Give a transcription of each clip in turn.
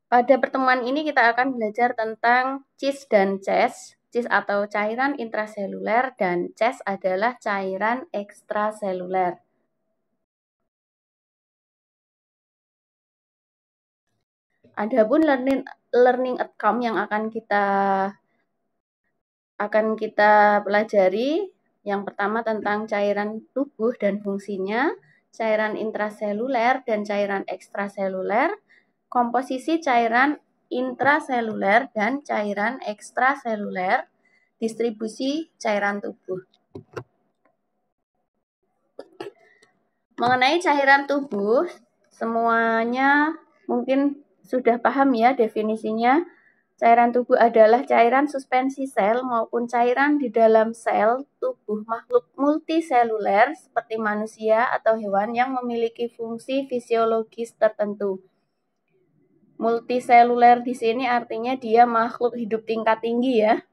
Pada pertemuan ini kita akan belajar tentang CIS dan CES. CIS atau cairan intraseluler dan CES adalah cairan ekstraseluler. Adapun learning outcome yang akan kita pelajari, yang pertama tentang cairan tubuh dan fungsinya, cairan intraseluler dan cairan ekstraseluler, komposisi cairan intraseluler dan cairan ekstraseluler, distribusi cairan tubuh. Mengenai cairan tubuh, semuanya mungkin sudah paham ya definisinya. Cairan tubuh adalah cairan suspensi sel maupun cairan di dalam sel tubuh makhluk multiseluler seperti manusia atau hewan yang memiliki fungsi fisiologis tertentu. Multiseluler di sini artinya dia makhluk hidup tingkat tinggi ya,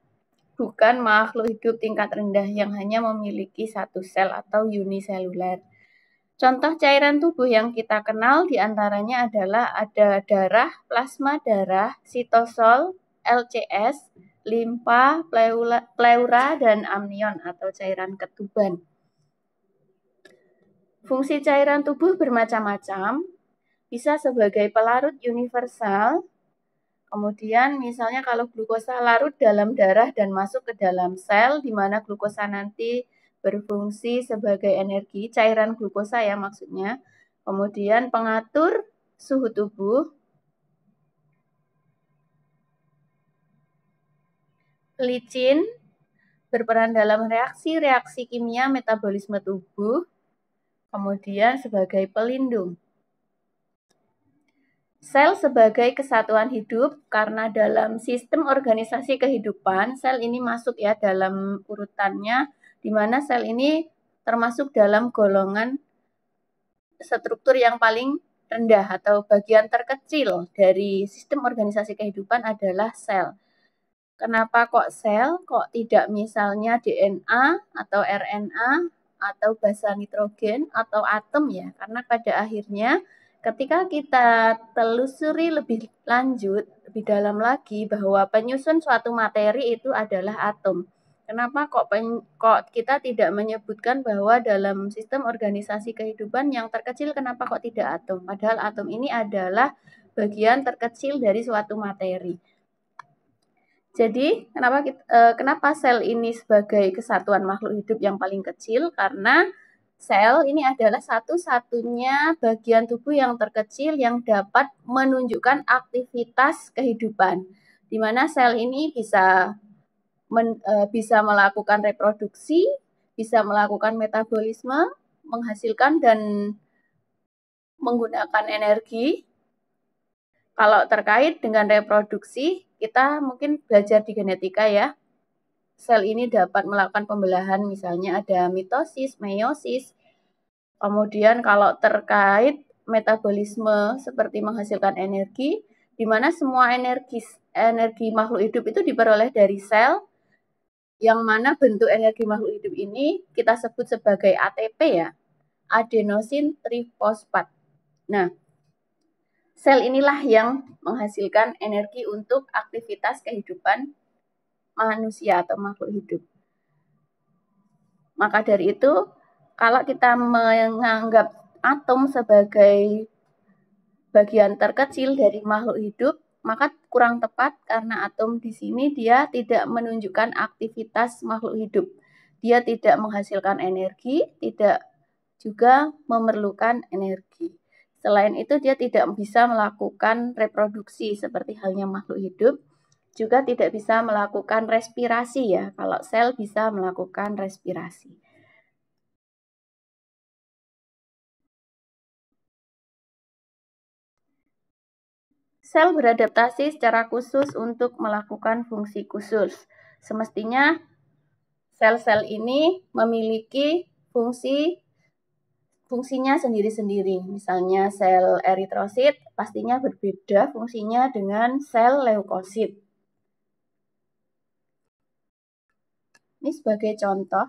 bukan makhluk hidup tingkat rendah yang hanya memiliki satu sel atau uniseluler. Contoh cairan tubuh yang kita kenal diantaranya adalah ada darah, plasma darah, sitosol, LCS, limfa, pleura, dan amnion atau cairan ketuban. Fungsi cairan tubuh bermacam-macam, bisa sebagai pelarut universal. Kemudian misalnya kalau glukosa larut dalam darah dan masuk ke dalam sel, di mana glukosa nanti berfungsi sebagai energi, cairan glukosa ya maksudnya. Kemudian pengatur suhu tubuh, licin, berperan dalam reaksi-reaksi kimia metabolisme tubuh, kemudian sebagai pelindung. Sel sebagai kesatuan hidup, karena dalam sistem organisasi kehidupan, sel ini masuk ya dalam urutannya, di mana sel ini termasuk dalam golongan struktur yang paling rendah atau bagian terkecil dari sistem organisasi kehidupan adalah sel. Kenapa kok sel? Kok tidak misalnya DNA atau RNA atau basa nitrogen atau atom ya? Karena pada akhirnya ketika kita telusuri lebih lanjut, lebih dalam lagi bahwa penyusun suatu materi itu adalah atom. Kenapa kok kita tidak menyebutkan bahwa dalam sistem organisasi kehidupan yang terkecil kenapa kok tidak atom? Padahal atom ini adalah bagian terkecil dari suatu materi. Jadi, kenapa sel ini sebagai kesatuan makhluk hidup yang paling kecil? Karena sel ini adalah satu-satunya bagian tubuh yang terkecil yang dapat menunjukkan aktivitas kehidupan, di mana sel ini bisa melakukan reproduksi, bisa melakukan metabolisme, menghasilkan dan menggunakan energi. Kalau terkait dengan reproduksi, kita mungkin belajar di genetika ya. Sel ini dapat melakukan pembelahan, misalnya ada mitosis, meiosis. Kemudian kalau terkait metabolisme seperti menghasilkan energi, di mana semua energi makhluk hidup itu diperoleh dari sel, yang mana bentuk energi makhluk hidup ini kita sebut sebagai ATP ya, adenosin trifosfat. Nah, sel inilah yang menghasilkan energi untuk aktivitas kehidupan manusia atau makhluk hidup. Maka dari itu, kalau kita menganggap atom sebagai bagian terkecil dari makhluk hidup, maka kurang tepat karena atom di sini dia tidak menunjukkan aktivitas makhluk hidup. Dia tidak menghasilkan energi, tidak juga memerlukan energi. Selain itu, dia tidak bisa melakukan reproduksi seperti halnya makhluk hidup, juga tidak bisa melakukan respirasi ya. Kalau sel bisa melakukan respirasi. Sel beradaptasi secara khusus untuk melakukan fungsi khusus. Semestinya sel-sel ini memiliki fungsinya sendiri-sendiri. Misalnya sel eritrosit pastinya berbeda fungsinya dengan sel leukosit. Ini sebagai contoh,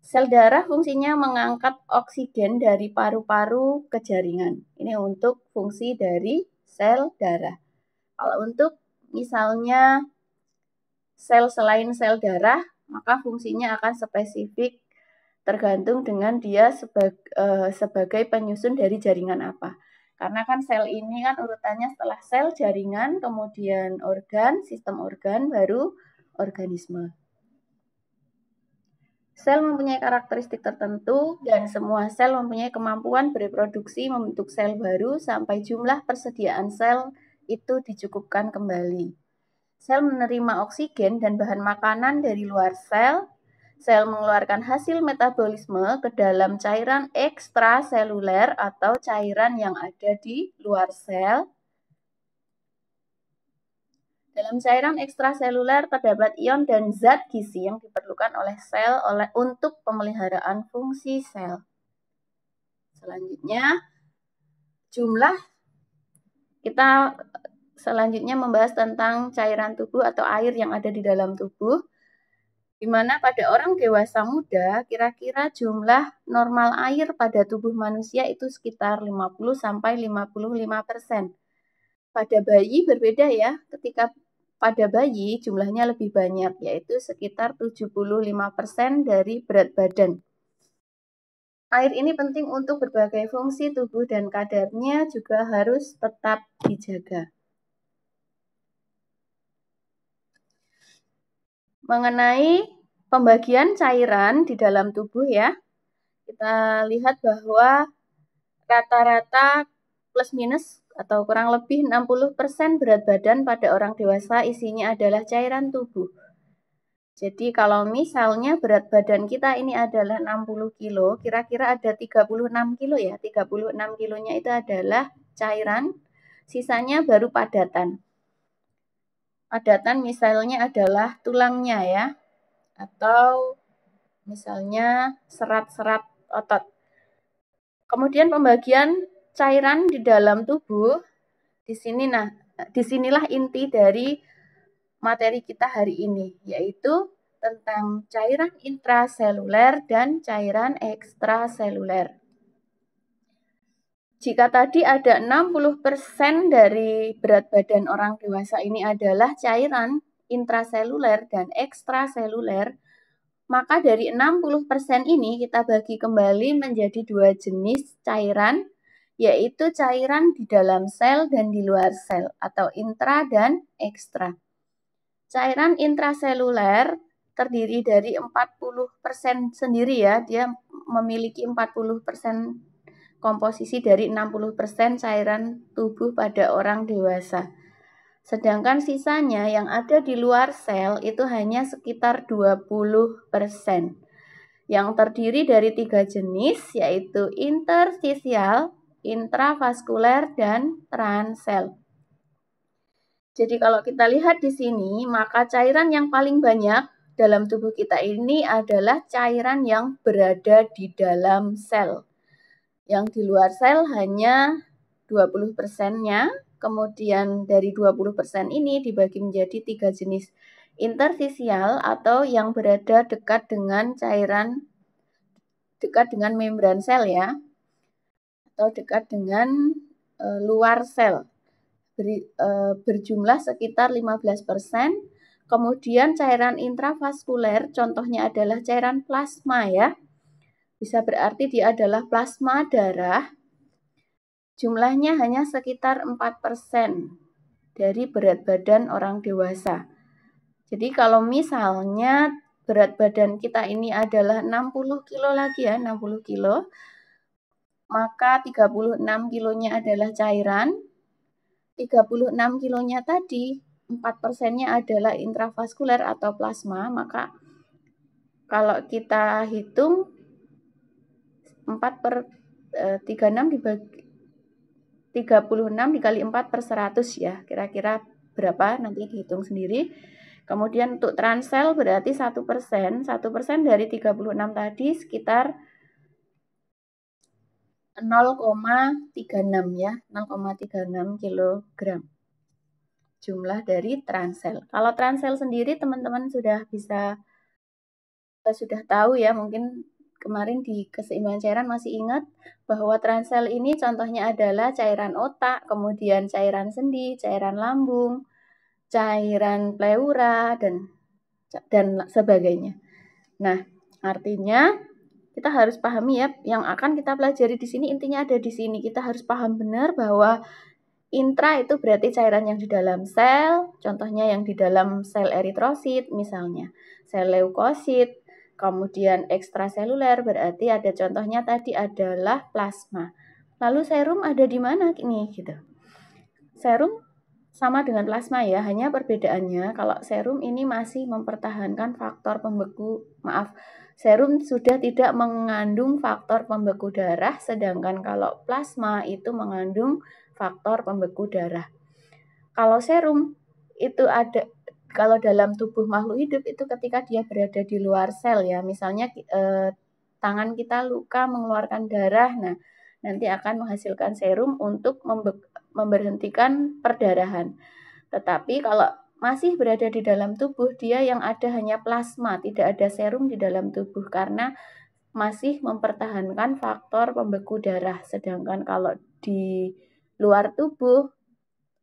Sel darah fungsinya mengangkat oksigen dari paru-paru ke jaringan. Ini untuk fungsi dari sel darah. Kalau untuk misalnya sel selain sel darah, maka fungsinya akan spesifik tergantung dengan dia sebagai penyusun dari jaringan apa. Karena kan sel ini kan urutannya setelah sel, jaringan, kemudian organ, sistem organ, baru organisme. Sel mempunyai karakteristik tertentu dan semua sel mempunyai kemampuan bereproduksi membentuk sel baru sampai jumlah persediaan sel itu dicukupkan kembali. Sel menerima oksigen dan bahan makanan dari luar sel. Sel mengeluarkan hasil metabolisme ke dalam cairan ekstraseluler atau cairan yang ada di luar sel. Dalam cairan ekstraseluler terdapat ion dan zat gizi yang diperlukan oleh sel untuk pemeliharaan fungsi sel. Selanjutnya, kita selanjutnya membahas tentang cairan tubuh atau air yang ada di dalam tubuh. Di mana pada orang dewasa muda, kira-kira jumlah normal air pada tubuh manusia itu sekitar 50-55%. Pada bayi berbeda ya, ketika pada bayi jumlahnya lebih banyak, yaitu sekitar 75% dari berat badan. Air ini penting untuk berbagai fungsi tubuh dan kadarnya juga harus tetap dijaga. Mengenai pembagian cairan di dalam tubuh ya, kita lihat bahwa rata-rata plus minus atau kurang lebih 60% berat badan pada orang dewasa isinya adalah cairan tubuh. Jadi kalau misalnya berat badan kita ini adalah 60 kilo, kira-kira ada 36 kilo ya. 36 kilonya itu adalah cairan, sisanya baru padatan. Padatan misalnya adalah tulangnya ya, atau misalnya serat-serat otot. Kemudian pembagian cairan di dalam tubuh, disinilah inti dari materi kita hari ini, yaitu tentang cairan intraseluler dan cairan ekstraseluler. Jika tadi ada 60% dari berat badan orang dewasa ini adalah cairan intraseluler dan ekstraseluler, maka dari 60% ini kita bagi kembali menjadi dua jenis cairan, yaitu cairan di dalam sel dan di luar sel, atau intra dan ekstra. Cairan intraseluler terdiri dari 40% sendiri ya, dia memiliki 40% komposisi dari 60% cairan tubuh pada orang dewasa. Sedangkan sisanya yang ada di luar sel itu hanya sekitar 20%. Yang terdiri dari 3 jenis yaitu interstisial, intravaskuler, dan transsel. Jadi kalau kita lihat di sini, maka cairan yang paling banyak dalam tubuh kita ini adalah cairan yang berada di dalam sel. Yang di luar sel hanya 20%-nya, kemudian dari 20% ini dibagi menjadi 3 jenis. Interstisial atau yang berada dekat dengan membran sel ya, atau dekat dengan luar sel. Berjumlah sekitar 15%. Kemudian cairan intravaskuler, contohnya adalah cairan plasma ya. Bisa berarti dia adalah plasma darah. Jumlahnya hanya sekitar 4% dari berat badan orang dewasa. Jadi kalau misalnya berat badan kita ini adalah 60 kilo lagi ya, 60 kilo, maka 36 kilonya adalah cairan. 36 kilonya tadi, 4%-nya adalah intravaskuler atau plasma, maka kalau kita hitung 36 dikali 4 per 100 ya, kira-kira berapa nanti dihitung sendiri. Kemudian untuk transsel berarti 1%, 1% dari 36 tadi sekitar 0,36 ya, 0,36 kilogram jumlah dari transsel. Kalau transsel sendiri teman-teman sudah tahu ya, mungkin kemarin di keseimbangan cairan masih ingat bahwa transsel ini contohnya adalah cairan otak, kemudian cairan sendi, cairan lambung, cairan pleura, dan sebagainya. Nah, artinya kita harus pahami ya, yang akan kita pelajari di sini intinya ada di sini. Kita harus paham benar bahwa intra itu berarti cairan yang di dalam sel, contohnya yang di dalam sel eritrosit misalnya, sel leukosit, kemudian ekstraseluler berarti ada contohnya tadi adalah plasma. Lalu serum ada di mana ini gitu. Serum sama dengan plasma ya, hanya perbedaannya kalau serum ini masih mempertahankan faktor pembeku, serum sudah tidak mengandung faktor pembeku darah, sedangkan kalau plasma itu mengandung faktor pembeku darah. Kalau serum itu ada, kalau dalam tubuh makhluk hidup itu ketika dia berada di luar sel ya, misalnya tangan kita luka mengeluarkan darah, nah nanti akan menghasilkan serum untuk memberhentikan perdarahan. Tetapi kalau masih berada di dalam tubuh, dia yang ada hanya plasma, tidak ada serum di dalam tubuh karena masih mempertahankan faktor pembeku darah. Sedangkan kalau di luar tubuh,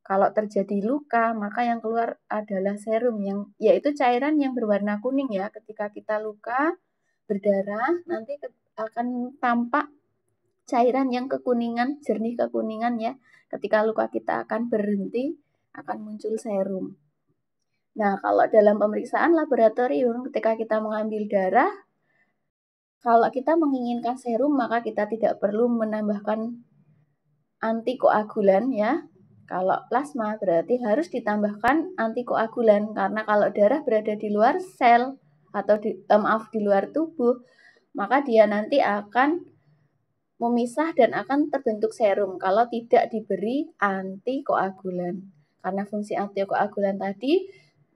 kalau terjadi luka, maka yang keluar adalah serum, yaitu cairan yang berwarna kuning ya. Ketika kita luka, berdarah, nanti akan tampak cairan yang kekuningan, jernih kekuningan ya. Ketika luka kita akan berhenti, akan muncul serum. Nah, kalau dalam pemeriksaan laboratorium, ketika kita mengambil darah, kalau kita menginginkan serum, maka kita tidak perlu menambahkan antikoagulan ya. Kalau plasma berarti harus ditambahkan antikoagulan, karena kalau darah berada di luar sel atau di luar tubuh, maka dia nanti akan memisah dan akan terbentuk serum kalau tidak diberi antikoagulan. Karena fungsi antikoagulan tadi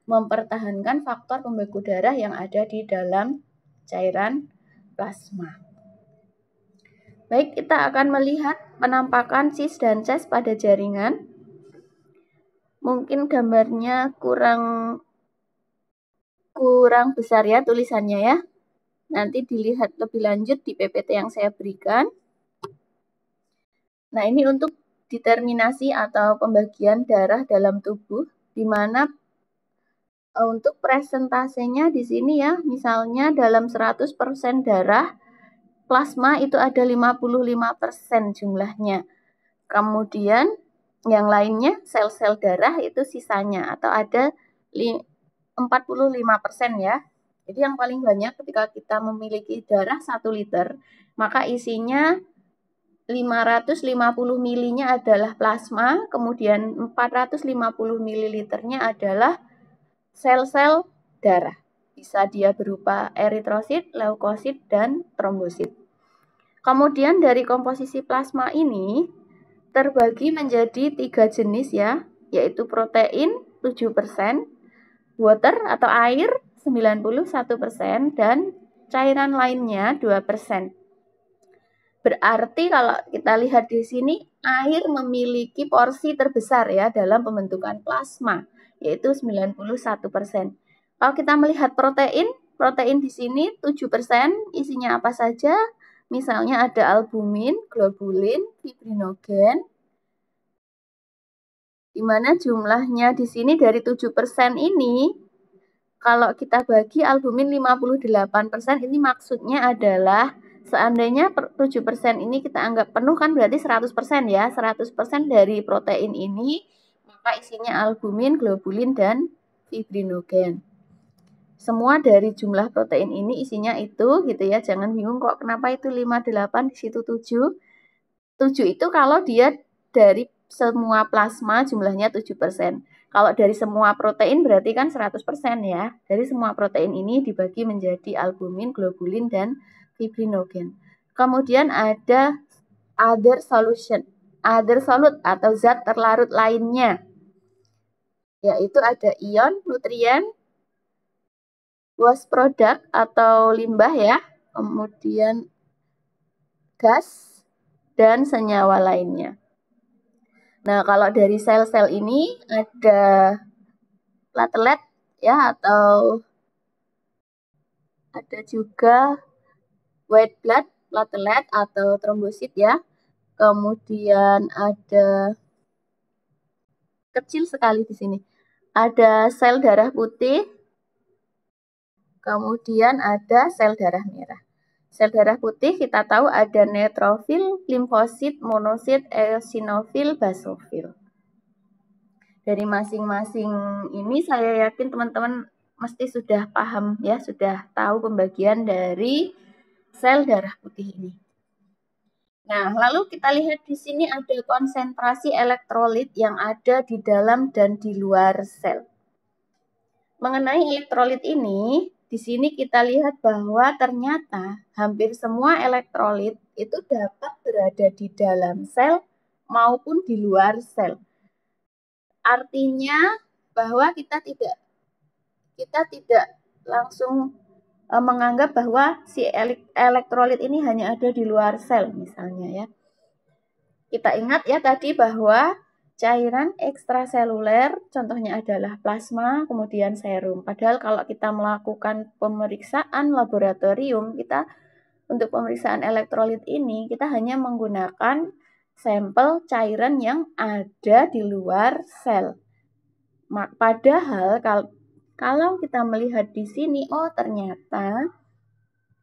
mempertahankan faktor pembeku darah yang ada di dalam cairan plasma. Baik, kita akan melihat penampakan cis dan ces pada jaringan. Mungkin gambarnya kurang besar ya tulisannya ya. Nanti dilihat lebih lanjut di PPT yang saya berikan. Nah, ini untuk determinasi atau pembagian darah dalam tubuh, di mana untuk presentasenya di sini ya, misalnya dalam 100% darah, plasma itu ada 55% jumlahnya. Kemudian yang lainnya sel-sel darah itu sisanya atau ada 45% ya. Jadi yang paling banyak ketika kita memiliki darah 1 liter, maka isinya 550 milinya adalah plasma, kemudian 450 mililiternya adalah sel-sel darah. Bisa dia berupa eritrosit, leukosit, dan trombosit. Kemudian dari komposisi plasma ini terbagi menjadi 3 jenis ya, yaitu protein 7%, water atau air 91%, dan cairan lainnya 2%. Berarti kalau kita lihat di sini, air memiliki porsi terbesar ya dalam pembentukan plasma, yaitu 91%. Kalau kita melihat protein di sini 7%, isinya apa saja? Misalnya ada albumin, globulin, fibrinogen, di mana jumlahnya di sini dari 7% ini, kalau kita bagi albumin 58%, ini maksudnya adalah seandainya 7% ini kita anggap penuh kan berarti 100% ya. 100% dari protein ini maka isinya albumin, globulin, dan fibrinogen. Semua dari jumlah protein ini isinya itu gitu ya. Jangan bingung kok kenapa itu 58 di situ 7. 7 itu kalau dia dari semua plasma jumlahnya 7%. Kalau dari semua protein berarti kan 100% ya. Dari semua protein ini dibagi menjadi albumin, globulin, dan fibrinogen. Kemudian ada other solute atau zat terlarut lainnya. Yaitu ada ion, nutrien, waste product atau limbah ya. Kemudian gas dan senyawa lainnya. Nah, kalau dari sel-sel ini ada platelet ya, atau ada juga white blood, platelet atau trombosit ya. Kemudian ada kecil sekali di sini. Ada sel darah putih, kemudian ada sel darah merah. Sel darah putih kita tahu ada neutrofil, limfosit, monosit, eosinofil, basofil. Dari masing-masing ini saya yakin teman-teman mesti sudah paham ya, sudah tahu pembagian dari sel darah putih ini. Nah, lalu kita lihat di sini ada konsentrasi elektrolit yang ada di dalam dan di luar sel. Mengenai elektrolit ini, di sini kita lihat bahwa ternyata hampir semua elektrolit itu dapat berada di dalam sel maupun di luar sel. Artinya bahwa kita tidak langsung menganggap bahwa si elektrolit ini hanya ada di luar sel misalnya ya. Kita ingat ya tadi bahwa cairan ekstraseluler contohnya adalah plasma, kemudian serum. Padahal kalau kita melakukan pemeriksaan laboratorium, kita untuk pemeriksaan elektrolit ini kita hanya menggunakan sampel cairan yang ada di luar sel. Padahal kalau kita melihat di sini, oh ternyata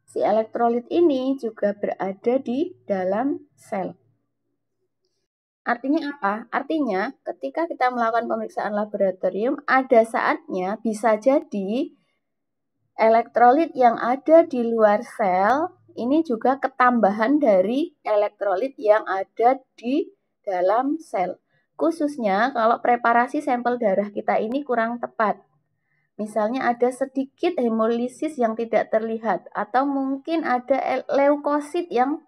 si elektrolit ini juga berada di dalam sel. Artinya apa? Artinya ketika kita melakukan pemeriksaan laboratorium, ada saatnya bisa jadi elektrolit yang ada di luar sel ini juga ketambahan dari elektrolit yang ada di dalam sel. Khususnya kalau preparasi sampel darah kita ini kurang tepat. Misalnya ada sedikit hemolisis yang tidak terlihat atau mungkin ada leukosit yang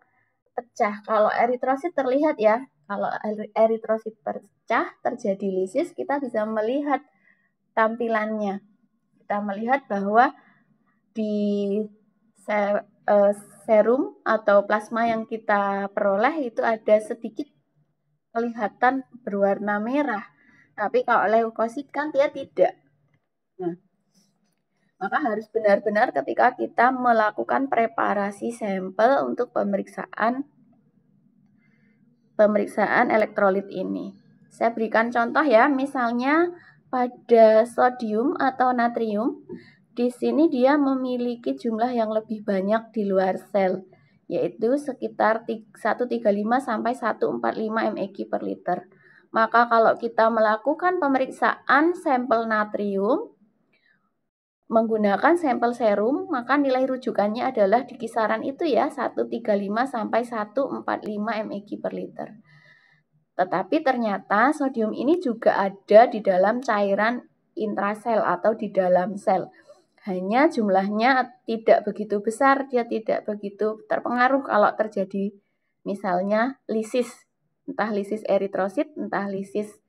pecah. Kalau eritrosit terlihat ya. Kalau eritrosit pecah, terjadi lisis, kita bisa melihat tampilannya. Kita melihat bahwa di serum atau plasma yang kita peroleh itu ada sedikit kelihatan berwarna merah. Tapi kalau leukosit kan dia tidak. Nah, maka harus benar-benar ketika kita melakukan preparasi sampel untuk pemeriksaan elektrolit ini. Saya berikan contoh ya, misalnya pada sodium atau natrium, di sini dia memiliki jumlah yang lebih banyak di luar sel, yaitu sekitar 135 sampai 145 mg per liter. Maka kalau kita melakukan pemeriksaan sampel natrium menggunakan sampel serum, maka nilai rujukannya adalah di kisaran itu ya, 135 sampai 145 mg per liter. Tetapi ternyata sodium ini juga ada di dalam cairan intrasel atau di dalam sel. Hanya jumlahnya tidak begitu besar, dia tidak begitu terpengaruh kalau terjadi misalnya lisis, entah lisis eritrosit, entah lisis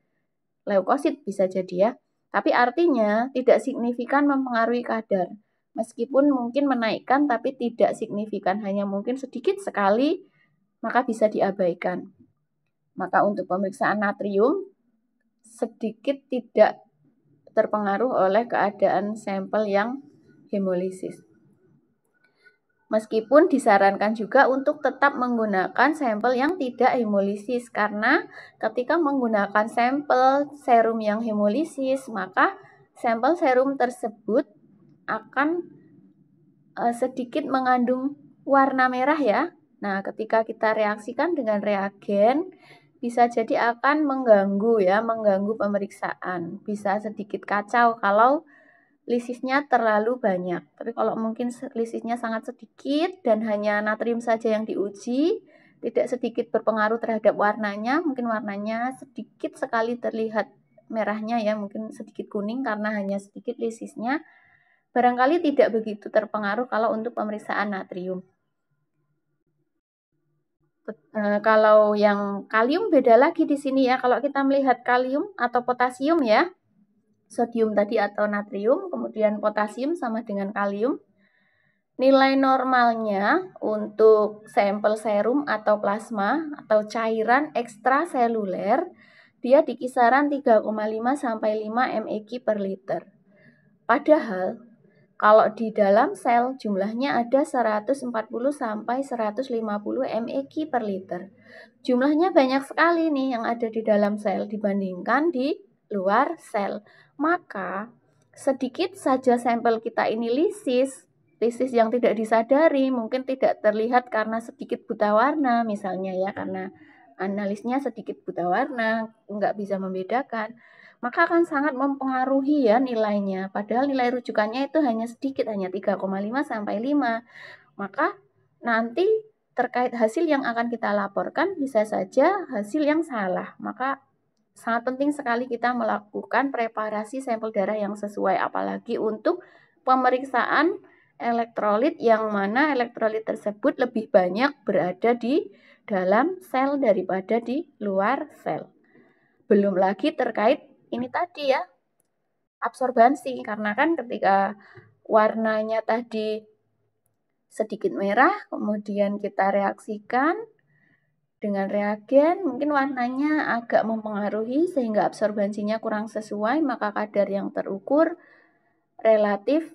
leukosit bisa jadi ya. Tapi artinya tidak signifikan mempengaruhi kadar. Meskipun mungkin menaikkan tapi tidak signifikan, hanya mungkin sedikit sekali, maka bisa diabaikan. Maka untuk pemeriksaan natrium sedikit tidak terpengaruh oleh keadaan sampel yang hemolisis. Meskipun disarankan juga untuk tetap menggunakan sampel yang tidak hemolisis karena ketika menggunakan sampel serum yang hemolisis, maka sampel serum tersebut akan sedikit mengandung warna merah ya. Nah, ketika kita reaksikan dengan reagen, bisa jadi akan mengganggu pemeriksaan. Bisa sedikit kacau kalau lisisnya terlalu banyak. Tapi kalau mungkin lisisnya sangat sedikit dan hanya natrium saja yang diuji, tidak sedikit berpengaruh terhadap warnanya, mungkin warnanya sedikit sekali terlihat merahnya ya, mungkin sedikit kuning karena hanya sedikit lisisnya. Barangkali tidak begitu terpengaruh kalau untuk pemeriksaan natrium. Kalau yang kalium beda lagi di sini ya. Kalau kita melihat kalium atau potasium ya, sodium tadi atau natrium, kemudian potasium sama dengan kalium. Nilai normalnya untuk sampel serum atau plasma atau cairan ekstraseluler, dia di kisaran 3,5 sampai 5 mg per liter. Padahal Kalau di dalam sel jumlahnya ada 140 sampai 150 mEq per liter. Jumlahnya banyak sekali nih yang ada di dalam sel dibandingkan di luar sel. Maka sedikit saja sampel kita ini lisis yang tidak disadari, mungkin tidak terlihat karena sedikit buta warna misalnya ya, karena analisnya sedikit buta warna, nggak bisa membedakan, maka akan sangat mempengaruhi ya nilainya. Padahal nilai rujukannya itu hanya sedikit, hanya 3,5 sampai 5. Maka nanti terkait hasil yang akan kita laporkan bisa saja hasil yang salah. Maka sangat penting sekali kita melakukan preparasi sampel darah yang sesuai, apalagi untuk pemeriksaan elektrolit yang mana elektrolit tersebut lebih banyak berada di dalam sel daripada di luar sel. Belum lagi terkait ini tadi ya, absorbansi, karena kan ketika warnanya tadi sedikit merah, kemudian kita reaksikan dengan reagen, mungkin warnanya agak mempengaruhi sehingga absorbansinya kurang sesuai, maka kadar yang terukur relatif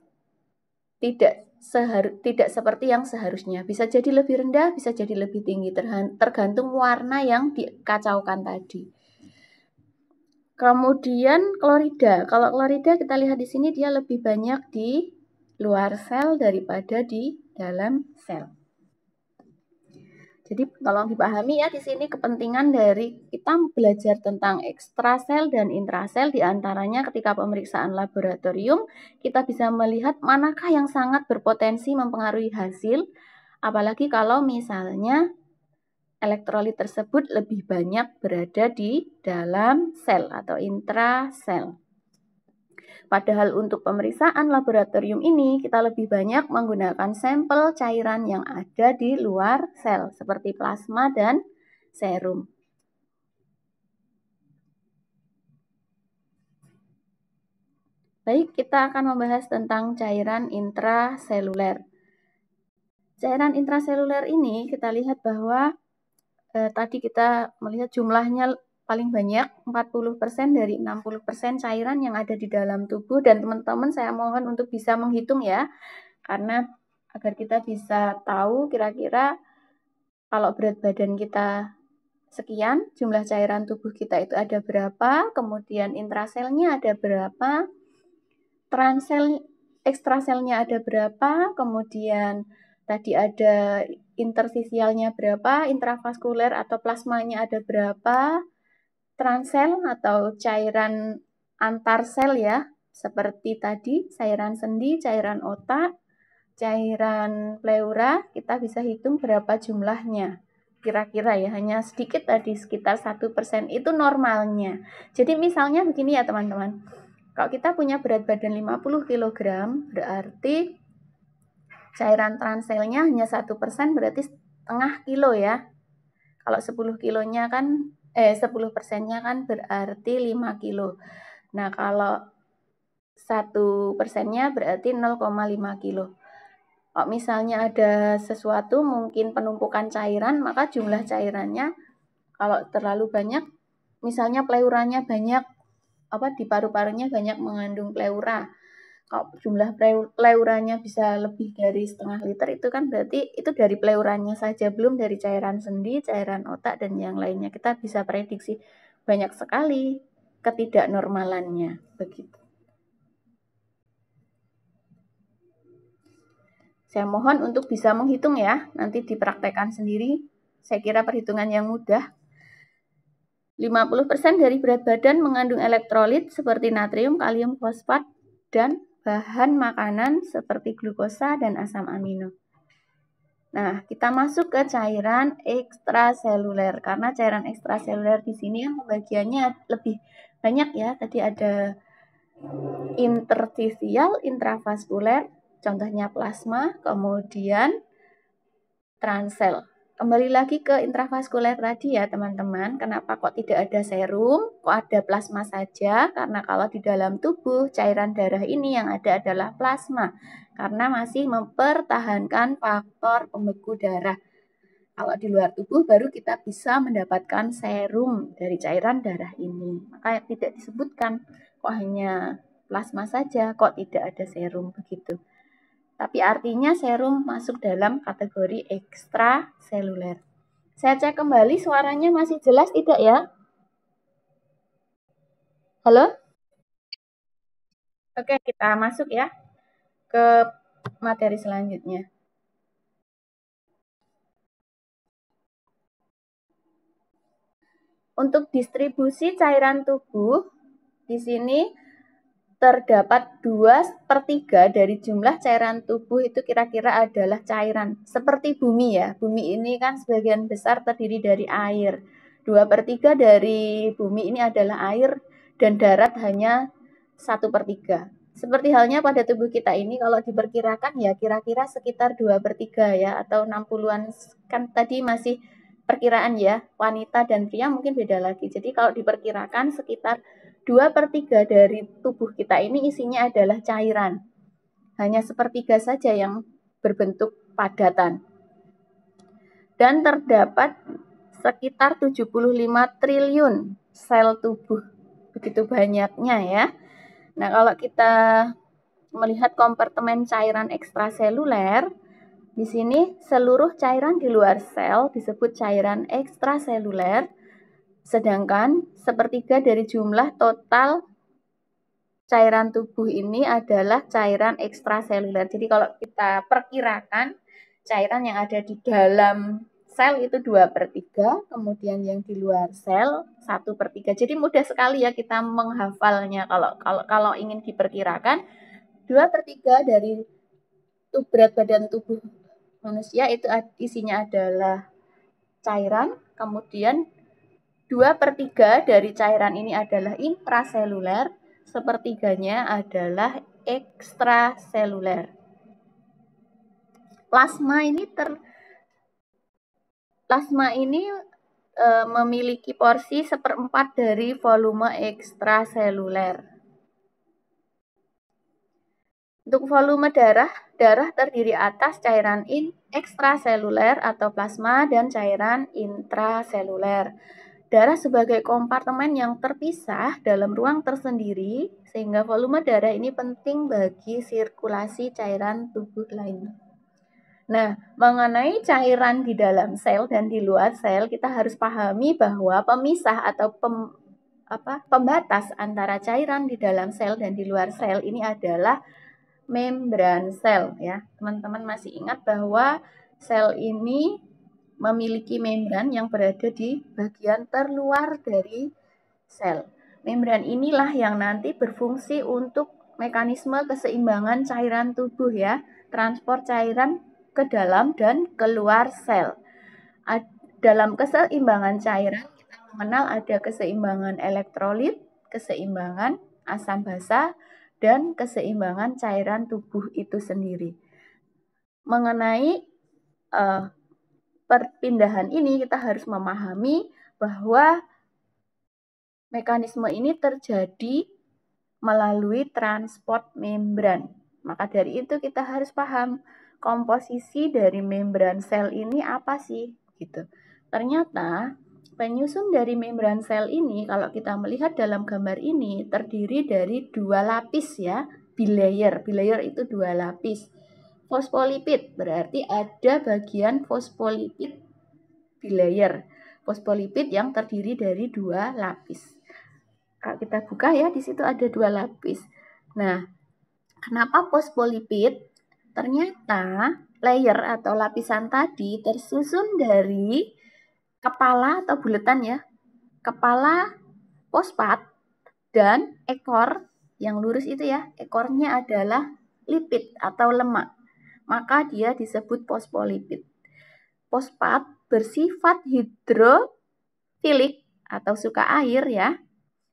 tidak seperti yang seharusnya. Bisa jadi lebih rendah, bisa jadi lebih tinggi, tergantung warna yang dikacaukan tadi. Kemudian klorida. Kalau klorida kita lihat di sini dia lebih banyak di luar sel daripada di dalam sel. Jadi tolong dipahami ya di sini kepentingan dari kita belajar tentang ekstrasel dan intrasel, diantaranya ketika pemeriksaan laboratorium kita bisa melihat manakah yang sangat berpotensi mempengaruhi hasil, apalagi kalau misalnya elektrolit tersebut lebih banyak berada di dalam sel atau intrasel. Padahal untuk pemeriksaan laboratorium ini kita lebih banyak menggunakan sampel cairan yang ada di luar sel seperti plasma dan serum. Baik, kita akan membahas tentang cairan intraseluler. Cairan intraseluler ini kita lihat bahwa tadi kita melihat jumlahnya paling banyak 40% dari 60% cairan yang ada di dalam tubuh, dan teman-teman saya mohon untuk bisa menghitung ya, karena agar kita bisa tahu kira-kira kalau berat badan kita sekian, jumlah cairan tubuh kita itu ada berapa, kemudian intraselnya ada berapa, transel ekstraselnya ada berapa, kemudian tadi ada interstisialnya berapa, intravaskuler atau plasmanya ada berapa, transel atau cairan antar sel ya, seperti tadi cairan sendi, cairan otak, cairan pleura, kita bisa hitung berapa jumlahnya. Kira-kira ya, hanya sedikit tadi, sekitar 1% itu normalnya. Jadi misalnya begini ya teman-teman, kalau kita punya berat badan 50 kg, berarti cairan transelnya hanya 1%, berarti setengah kilo ya. Kalau 10 kilonya kan 10%-nya kan berarti 5 kilo. Nah, kalau 1%-nya berarti 0,5 kilo. Kalau misalnya ada sesuatu mungkin penumpukan cairan, maka jumlah cairannya kalau terlalu banyak, misalnya pleuranya banyak, di paru-parunya banyak mengandung pleura, kalau jumlah pleuranya bisa lebih dari setengah liter, itu kan berarti itu dari pleuranya saja, belum dari cairan sendi, cairan otak, dan yang lainnya. Kita bisa prediksi banyak sekali ketidaknormalannya, begitu. Saya mohon untuk bisa menghitung ya, nanti dipraktekkan sendiri. Saya kira perhitungan yang mudah. 50% dari berat badan mengandung elektrolit seperti natrium, kalium, fosfat, dan bahan makanan seperti glukosa dan asam amino. Nah, kita masuk ke cairan ekstraseluler, karena cairan ekstraseluler di sini kan pembagiannya lebih banyak ya. Tadi ada interstisial, intravaskuler, contohnya plasma, kemudian transel. Kembali lagi ke intravaskuler tadi ya teman-teman, kenapa kok tidak ada serum, kok ada plasma saja? Karena kalau di dalam tubuh cairan darah ini yang ada adalah plasma, karena masih mempertahankan faktor pembeku darah. Kalau di luar tubuh baru kita bisa mendapatkan serum dari cairan darah ini. Maka tidak disebutkan kok hanya plasma saja, kok tidak ada serum begitu. Tapi artinya serum masuk dalam kategori ekstraseluler. Saya cek kembali suaranya masih jelas tidak ya? Halo? Oke, kita masuk ya ke materi selanjutnya. Untuk distribusi cairan tubuh, di sini terdapat 2/3 dari jumlah cairan tubuh itu kira-kira adalah cairan. Seperti bumi ya, bumi ini kan sebagian besar terdiri dari air. 2/3 dari bumi ini adalah air dan darat hanya 1/3. Seperti halnya pada tubuh kita ini kalau diperkirakan ya kira-kira sekitar 2/3 ya atau 60-an, kan tadi masih perkiraan ya, wanita dan pria mungkin beda lagi. Jadi kalau diperkirakan sekitar 2/3 dari tubuh kita ini isinya adalah cairan. Hanya 1/3 saja yang berbentuk padatan. Dan terdapat sekitar 75 triliun sel tubuh. Begitu banyaknya ya. Nah, kalau kita melihat kompartemen cairan ekstraseluler, di sini seluruh cairan di luar sel disebut cairan ekstraseluler, sedangkan 1/3 dari jumlah total cairan tubuh ini adalah cairan ekstraseluler. Jadi kalau kita perkirakan cairan yang ada di dalam sel itu 2/3, kemudian yang di luar sel 1/3. Jadi mudah sekali ya kita menghafalnya kalau ingin diperkirakan 2/3 dari berat badan tubuh manusia itu isinya adalah cairan, kemudian 2/3 dari cairan ini adalah intraseluler, 1/3-nya adalah ekstraseluler. Plasma ini memiliki porsi 1/4 dari volume ekstraseluler. Untuk volume darah terdiri atas cairan ekstraseluler atau plasma dan cairan intraseluler. Darah sebagai kompartemen yang terpisah dalam ruang tersendiri, sehingga volume darah ini penting bagi sirkulasi cairan tubuh lainnya. Nah, mengenai cairan di dalam sel dan di luar sel, kita harus pahami bahwa pemisah atau pembatas antara cairan di dalam sel dan di luar sel ini adalah membran sel ya. Teman-teman masih ingat bahwa sel ini memiliki membran yang berada di bagian terluar dari sel. Membran inilah yang nanti berfungsi untuk mekanisme keseimbangan cairan tubuh ya, transport cairan ke dalam dan keluar sel. Dalam keseimbangan cairan kita mengenal ada keseimbangan elektrolit, keseimbangan asam basa, dan keseimbangan cairan tubuh itu sendiri. Mengenai perpindahan ini kita harus memahami bahwa mekanisme ini terjadi melalui transport membran. Maka dari itu kita harus paham komposisi dari membran sel ini apa sih gitu. Ternyata penyusun dari membran sel ini kalau kita melihat dalam gambar ini terdiri dari 2 lapis ya, bilayer. Bilayer itu 2 lapis. Fosfolipid berarti ada bagian fosfolipid bilayer. Fosfolipid yang terdiri dari 2 lapis. Kalau kita buka ya, di situ ada 2 lapis. Nah, kenapa fosfolipid? Ternyata layer atau lapisan tadi tersusun dari kepala atau buletan ya, kepala fosfat dan ekor yang lurus itu ya, ekornya adalah lipid atau lemak. Maka dia disebut fosfolipid. Fosfat bersifat hidrofilik atau suka air ya,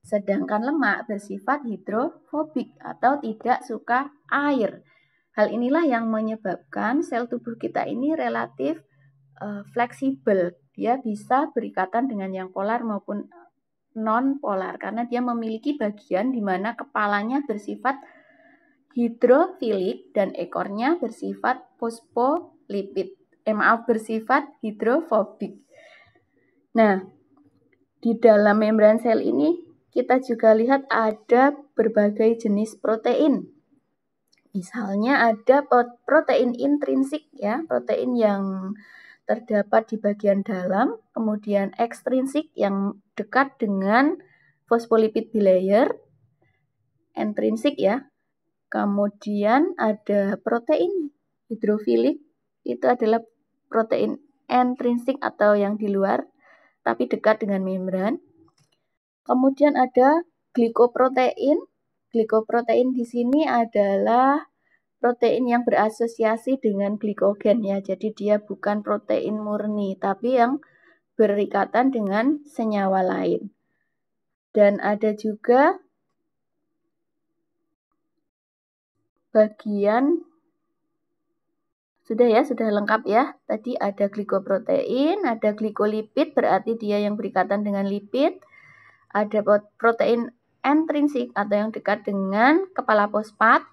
sedangkan lemak bersifat hidrofobik atau tidak suka air. Hal inilah yang menyebabkan sel tubuh kita ini relatif fleksibel. Dia bisa berikatan dengan yang polar maupun non-polar karena dia memiliki bagian di mana kepalanya bersifat hidrofilik dan ekornya bersifat bersifat hidrofobik. Nah, di dalam membran sel ini kita juga lihat ada berbagai jenis protein. Misalnya ada protein intrinsik ya, protein yang terdapat di bagian dalam, kemudian ekstrinsik yang dekat dengan fosfolipid bilayer, intrinsik ya. Kemudian ada protein hidrofilik, itu adalah protein intrinsik atau yang di luar, tapi dekat dengan membran. Kemudian ada glikoprotein. Glikoprotein di sini adalah protein yang berasosiasi dengan glikogen ya. Jadi dia bukan protein murni, tapi yang berikatan dengan senyawa lain. Dan ada juga bagian sudah lengkap ya. Tadi ada glikoprotein, ada glikolipid, berarti dia yang berikatan dengan lipid. Ada protein intrinsik atau yang dekat dengan kepala fosfat.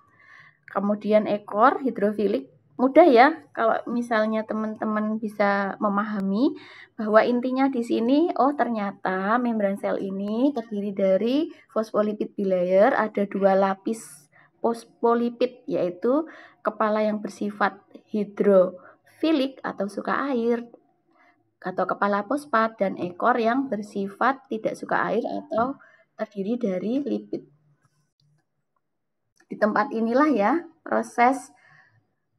Kemudian ekor hidrofilik. Mudah ya kalau misalnya teman-teman bisa memahami bahwa intinya di sini, oh ternyata membran sel ini terdiri dari fosfolipid bilayer, ada 2 lapis fosfolipid, yaitu kepala yang bersifat hidrofilik atau suka air atau kepala fosfat, dan ekor yang bersifat tidak suka air atau terdiri dari lipid. Di tempat inilah ya proses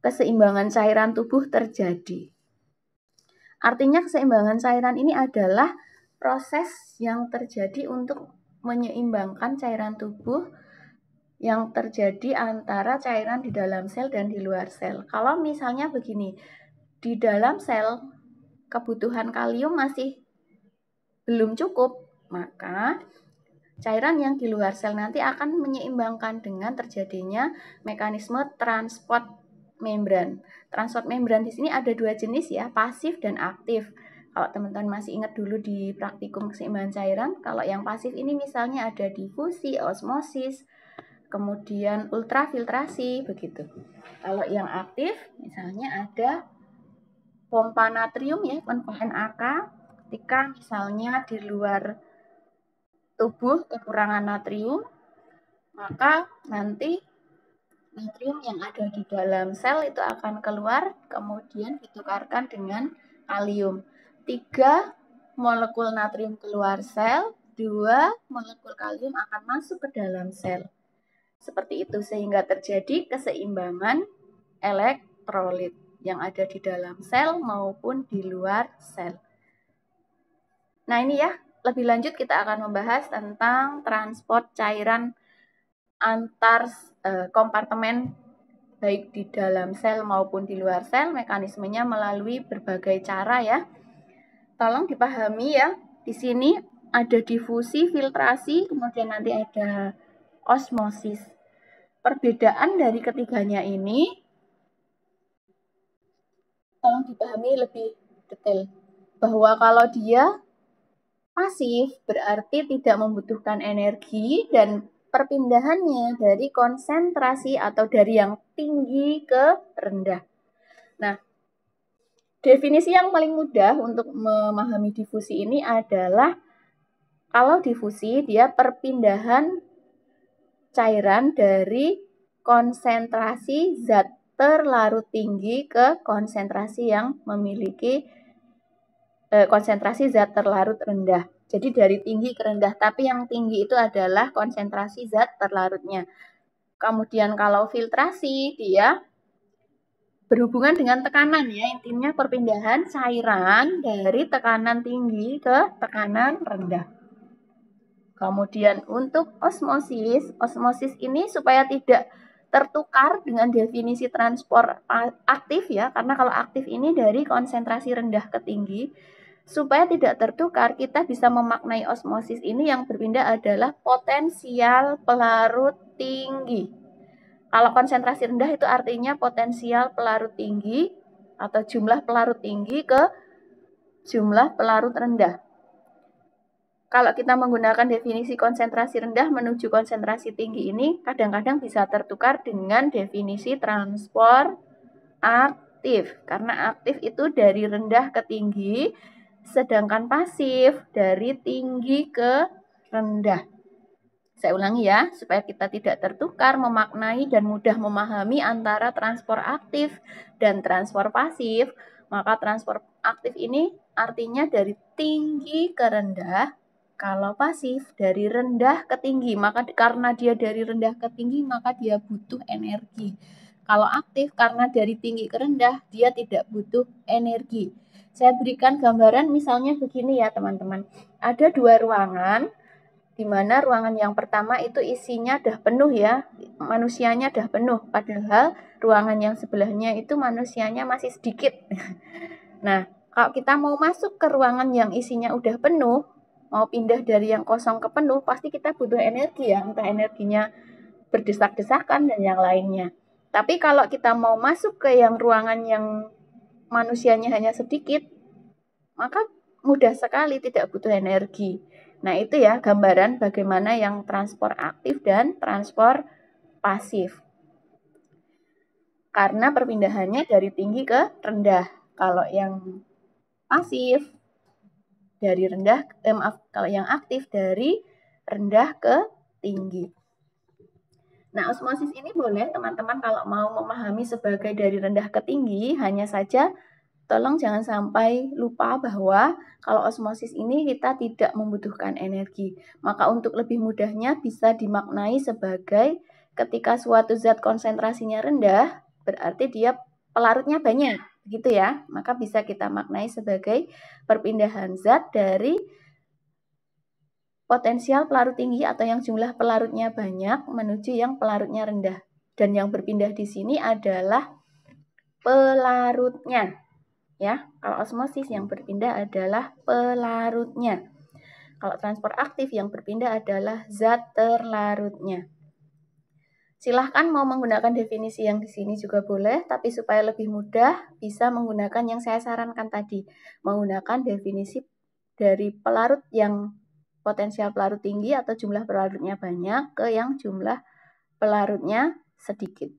keseimbangan cairan tubuh terjadi. Artinya keseimbangan cairan ini adalah proses yang terjadi untuk menyeimbangkan cairan tubuh yang terjadi antara cairan di dalam sel dan di luar sel. Kalau misalnya begini, di dalam sel kebutuhan kalium masih belum cukup, maka cairan yang di luar sel nanti akan menyeimbangkan dengan terjadinya mekanisme transport membran. Transport membran di sini ada 2 jenis ya, pasif dan aktif. Kalau teman-teman masih ingat dulu di praktikum keseimbangan cairan, kalau yang pasif ini misalnya ada difusi, osmosis, kemudian ultrafiltrasi, begitu. Kalau yang aktif misalnya ada pompa natrium ya, pompa NaK, ketika misalnya di luar tubuh kekurangan natrium, maka nanti natrium yang ada di dalam sel itu akan keluar, kemudian ditukarkan dengan kalium. 3 molekul natrium keluar sel, 2 molekul kalium akan masuk ke dalam sel. Seperti itu, sehingga terjadi keseimbangan elektrolit yang ada di dalam sel maupun di luar sel. Nah ini ya, lebih lanjut kita akan membahas tentang transport cairan antar kompartemen baik di dalam sel maupun di luar sel. Mekanismenya melalui berbagai cara ya. Tolong dipahami ya. Di sini ada difusi, filtrasi, kemudian nanti ada osmosis. Perbedaan dari ketiganya ini tolong dipahami lebih detail. Bahwa kalau dia pasif berarti tidak membutuhkan energi dan perpindahannya dari konsentrasi atau dari yang tinggi ke rendah. Nah, definisi yang paling mudah untuk memahami difusi ini adalah kalau difusi dia perpindahan cairan dari konsentrasi zat terlarut tinggi ke konsentrasi yang memiliki konsentrasi zat terlarut rendah. Jadi dari tinggi ke rendah, tapi yang tinggi itu adalah konsentrasi zat terlarutnya. Kemudian kalau filtrasi dia berhubungan dengan tekanan ya, intinya perpindahan cairan dari tekanan tinggi ke tekanan rendah. Kemudian untuk osmosis ini supaya tidak tertukar dengan definisi transport aktif ya, karena kalau aktif ini dari konsentrasi rendah ke tinggi. Supaya tidak tertukar, kita bisa memaknai osmosis ini yang berpindah adalah potensial pelarut tinggi. Kalau konsentrasi rendah itu artinya potensial pelarut tinggi atau jumlah pelarut tinggi ke jumlah pelarut rendah. Kalau kita menggunakan definisi konsentrasi rendah menuju konsentrasi tinggi ini, kadang-kadang bisa tertukar dengan definisi transport aktif. Karena aktif itu dari rendah ke tinggi, sedangkan pasif dari tinggi ke rendah. Saya ulangi ya, supaya kita tidak tertukar, memaknai, dan mudah memahami antara transport aktif dan transport pasif. Maka transport aktif ini artinya dari tinggi ke rendah. Kalau pasif dari rendah ke tinggi, maka karena dia dari rendah ke tinggi, maka dia butuh energi. Kalau aktif karena dari tinggi ke rendah, dia tidak butuh energi. Saya berikan gambaran misalnya begini ya teman-teman. Ada dua ruangan, di mana ruangan yang pertama itu isinya dah penuh ya, manusianya dah penuh, padahal ruangan yang sebelahnya itu manusianya masih sedikit. Nah, kalau kita mau masuk ke ruangan yang isinya udah penuh, mau pindah dari yang kosong ke penuh, pasti kita butuh energi ya, entah energinya berdesak-desakan dan yang lainnya. Tapi kalau kita mau masuk ke yang ruangan yang manusianya hanya sedikit, maka mudah sekali, tidak butuh energi. Nah, itu ya gambaran bagaimana yang transport aktif dan transport pasif. Karena perpindahannya dari tinggi ke rendah. Kalau yang pasif dari rendah, kalau yang aktif dari rendah ke tinggi. Nah, osmosis ini boleh teman-teman kalau mau memahami sebagai dari rendah ke tinggi, hanya saja tolong jangan sampai lupa bahwa kalau osmosis ini kita tidak membutuhkan energi. Maka untuk lebih mudahnya bisa dimaknai sebagai ketika suatu zat konsentrasinya rendah, berarti dia pelarutnya banyak, gitu ya. Maka bisa kita maknai sebagai perpindahan zat dari potensial pelarut tinggi atau yang jumlah pelarutnya banyak menuju yang pelarutnya rendah. Dan yang berpindah di sini adalah pelarutnya. Ya, kalau osmosis yang berpindah adalah pelarutnya. Kalau transport aktif yang berpindah adalah zat terlarutnya. Silahkan mau menggunakan definisi yang di sini juga boleh, tapi supaya lebih mudah bisa menggunakan yang saya sarankan tadi. Menggunakan definisi dari pelarut yang potensial pelarut tinggi atau jumlah pelarutnya banyak ke yang jumlah pelarutnya sedikit.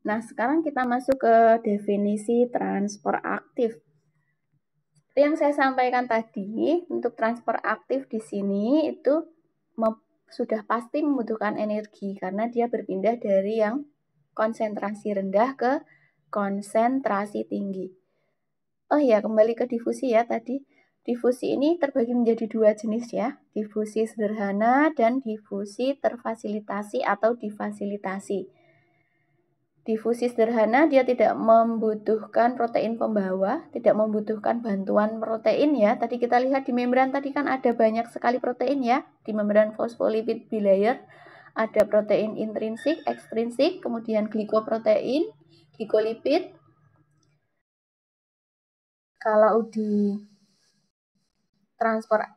Nah, sekarang kita masuk ke definisi transport aktif. Yang saya sampaikan tadi, untuk transport aktif di sini itu sudah pasti membutuhkan energi karena dia berpindah dari yang konsentrasi rendah ke konsentrasi tinggi. Oh ya, kembali ke difusi ya tadi. Difusi ini terbagi menjadi dua jenis ya, difusi sederhana dan difusi terfasilitasi atau difasilitasi. Difusi sederhana dia tidak membutuhkan protein pembawa, tidak membutuhkan bantuan protein ya. Tadi kita lihat di membran tadi kan ada banyak sekali protein ya. Di membran fosfolipid bilayer ada protein intrinsik, ekstrinsik, kemudian glikoprotein, glikolipid. Kalau di transport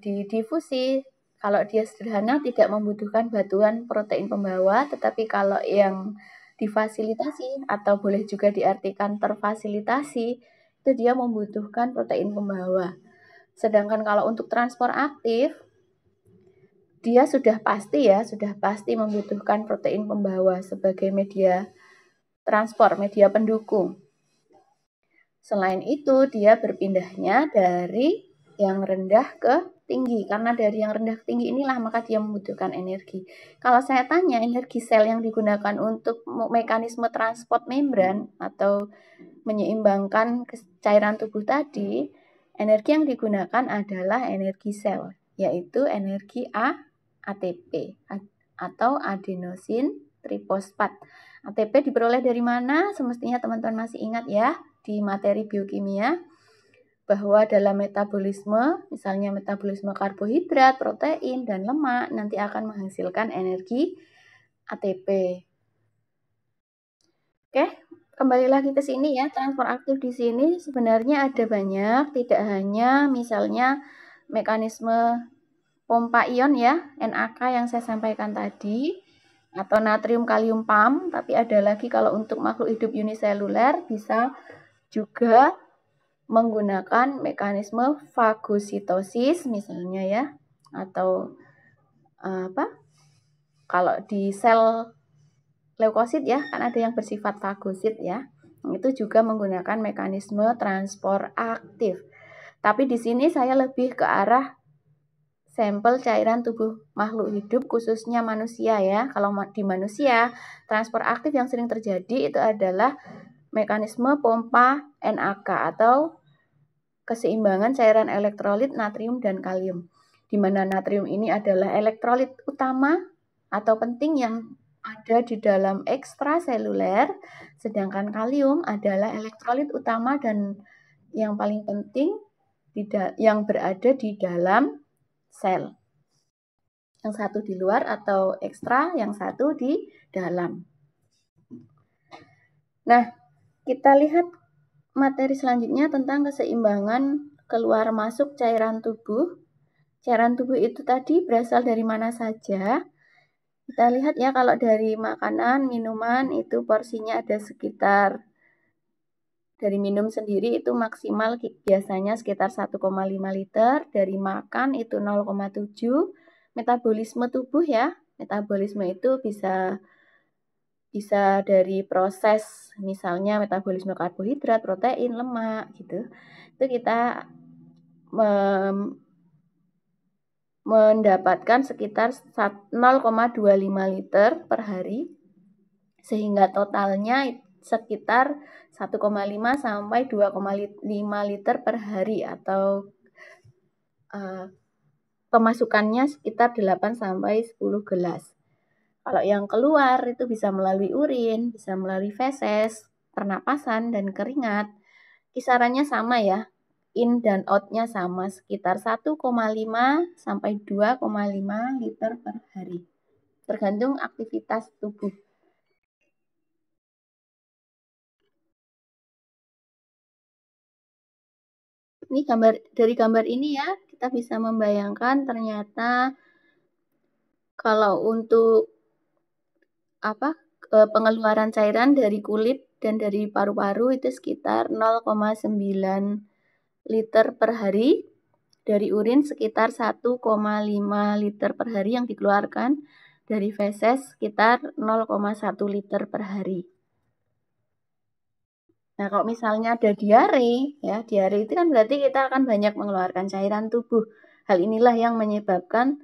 di difusi, kalau dia sederhana tidak membutuhkan bantuan protein pembawa, tetapi kalau yang difasilitasi atau boleh juga diartikan terfasilitasi, itu dia membutuhkan protein pembawa. Sedangkan kalau untuk transport aktif, dia sudah pasti membutuhkan protein pembawa sebagai media transport, media pendukung. Selain itu, dia berpindahnya dari yang rendah ke tinggi. Karena dari yang rendah ke tinggi inilah maka dia membutuhkan energi. Kalau saya tanya energi sel yang digunakan untuk mekanisme transport membran atau menyeimbangkan cairan tubuh tadi, energi yang digunakan adalah energi sel, yaitu energi ATP atau adenosin trifosfat. ATP diperoleh dari mana? Semestinya teman-teman masih ingat ya di materi biokimia bahwa dalam metabolisme, misalnya metabolisme karbohidrat, protein, dan lemak nanti akan menghasilkan energi ATP. Oke, kembali lagi ke sini ya. Transport aktif di sini sebenarnya ada banyak, tidak hanya misalnya mekanisme pompa ion ya, NaK yang saya sampaikan tadi, atau natrium kalium pump, tapi ada lagi kalau untuk makhluk hidup uniseluler bisa juga menggunakan mekanisme fagositosis misalnya ya, atau kalau di sel leukosit ya, kan ada yang bersifat fagosit ya, itu juga menggunakan mekanisme transport aktif. Tapi di sini saya lebih ke arah sampel cairan tubuh makhluk hidup khususnya manusia ya. Kalau di manusia, transfer aktif yang sering terjadi itu adalah mekanisme pompa NaK atau keseimbangan cairan elektrolit natrium dan kalium. Di mana natrium ini adalah elektrolit utama atau penting yang ada di dalam ekstraseluler, sedangkan kalium adalah elektrolit utama dan yang paling penting yang berada di dalam sel. Yang satu di luar atau ekstra, yang satu di dalam. Nah, kita lihat materi selanjutnya tentang keseimbangan keluar masuk cairan tubuh. Cairan tubuh itu tadi berasal dari mana saja? Kita lihat ya, kalau dari makanan, minuman itu porsinya ada sekitar, dari minum sendiri itu maksimal biasanya sekitar 1,5 liter, dari makan itu 0,7, metabolisme tubuh ya, metabolisme itu bisa dari proses misalnya metabolisme karbohidrat, protein, lemak gitu. Itu kita mendapatkan sekitar 0,25 liter per hari, sehingga totalnya sekitar 1,5 sampai 2,5 liter per hari, atau pemasukannya sekitar 8 sampai 10 gelas. Kalau yang keluar itu bisa melalui urin, bisa melalui feses, pernapasan, dan keringat. Kisarannya sama ya, in dan out-nya sama, sekitar 1,5 sampai 2,5 liter per hari. Tergantung aktivitas tubuh. Ini dari gambar ini ya, kita bisa membayangkan ternyata kalau untuk pengeluaran cairan dari kulit dan dari paru-paru itu sekitar 0,9 liter per hari, dari urin sekitar 1,5 liter per hari yang dikeluarkan, dari feses sekitar 0,1 liter per hari. Nah, kalau misalnya ada diare, ya diare itu kan berarti kita akan banyak mengeluarkan cairan tubuh. Hal inilah yang menyebabkan